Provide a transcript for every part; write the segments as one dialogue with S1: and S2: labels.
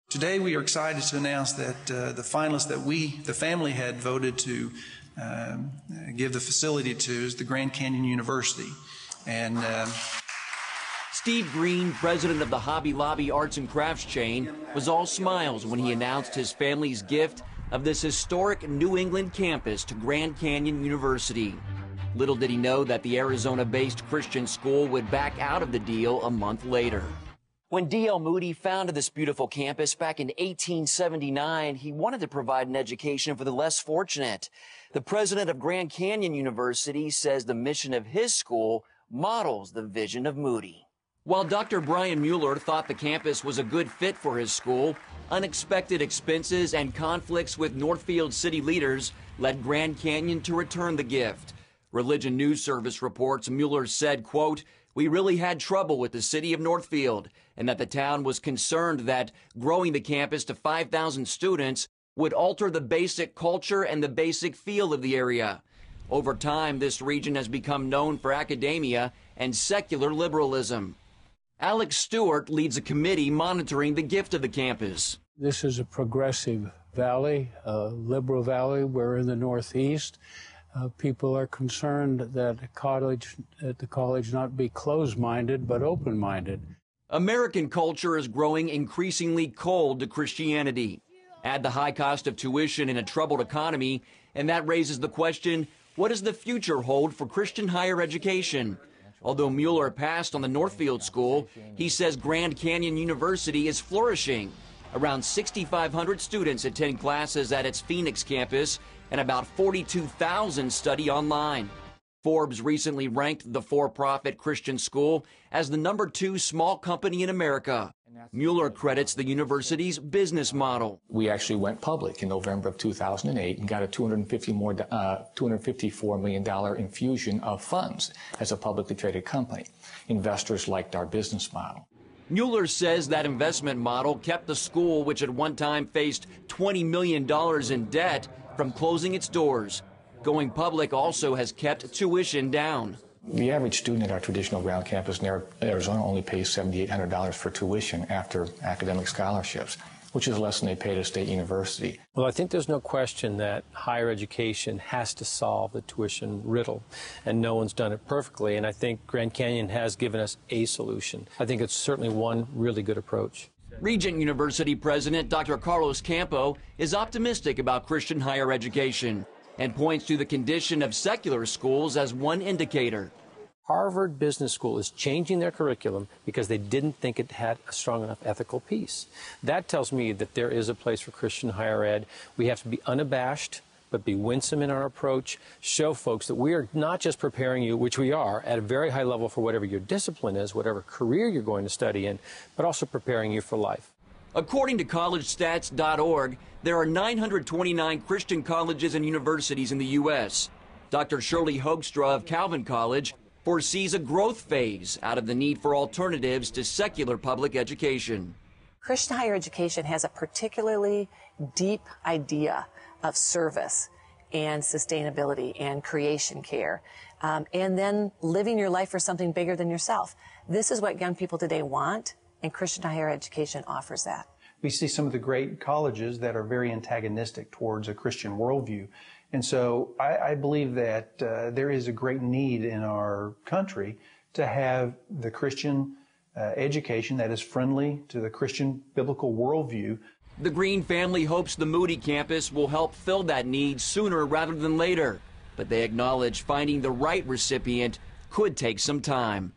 S1: Today we are excited to announce that the finalist that the family had voted to give the facility to is the Grand Canyon University. And
S2: Steve Green, president of the Hobby Lobby arts and crafts chain, was all smiles when he announced his family's gift of this historic New England campus to Grand Canyon University. Little did he know that the Arizona-based Christian school would back out of the deal a month later. When D.L. Moody founded this beautiful campus back in 1879, he wanted to provide an education for the less fortunate. The president of Grand Canyon University says the mission of his school models the vision of Moody. While Dr. Brian Mueller thought the campus was a good fit for his school, unexpected expenses and conflicts with Northfield city leaders led Grand Canyon to return the gift. Religion News Service reports Mueller said, quote, "We really had trouble with the city of Northfield, and that the town was concerned that growing the campus to 5,000 students would alter the basic culture and the basic feel of the area. Over time, this region has become known for academia and secular liberalism." Alex Stewart leads a committee monitoring the gift of the campus.
S3: This is a progressive valley, a liberal valley. We're in the Northeast. People are concerned that the college not be closed-minded, but open-minded.
S2: American culture is growing increasingly cold to Christianity. Add the high cost of tuition in a troubled economy, and that raises the question, what does the future hold for Christian higher education? Although Mueller passed on the Northfield School, he says Grand Canyon University is flourishing. Around 6,500 students attend classes at its Phoenix campus, and about 42,000 study online. Forbes recently ranked the for-profit Christian school as the #2 small company in America. Mueller credits the university's business model.
S4: We actually went public in November of 2008 and got a $254 million infusion of funds as a publicly traded company. Investors liked our business model.
S2: Mueller says that investment model kept the school, which at one time faced $20 million in debt, from closing its doors. Going public also has kept tuition down.
S4: The average student at our traditional ground campus in Arizona only pays $7,800 for tuition after academic scholarships, which is less than they pay at a state university.
S5: Well, I think there's no question that higher education has to solve the tuition riddle, and no one's done it perfectly, and I think Grand Canyon has given us a solution. I think it's certainly one really good approach.
S2: Regent University President Dr. Carlos Campo is optimistic about Christian higher education and points to the condition of secular schools as one indicator.
S5: Harvard Business School is changing their curriculum because they didn't think it had a strong enough ethical piece. That tells me that there is a place for Christian higher ed. We have to be unabashed, but be winsome in our approach, show folks that we are not just preparing you, which we are, at a very high level for whatever your discipline is, whatever career you're going to study in, but also preparing you for life.
S2: According to collegestats.org, there are 929 Christian colleges and universities in the U.S. Dr. Shirley Hoekstra of Calvin College foresees a growth phase out of the need for alternatives to secular public education.
S6: Christian higher education has a particularly deep idea of service and sustainability and creation care, and then living your life for something bigger than yourself. This is what young people today want, and Christian higher education offers that.
S1: we see some of the great colleges that are very antagonistic towards a Christian worldview. And so I believe that there is a great need in our country to have the Christian education that is friendly to the Christian biblical worldview.
S2: The Green family hopes the Moody campus will help fill that need sooner rather than later, but they acknowledge finding the right recipient could take some time.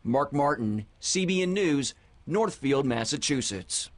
S2: Mark Martin, CBN News, Northfield, Massachusetts.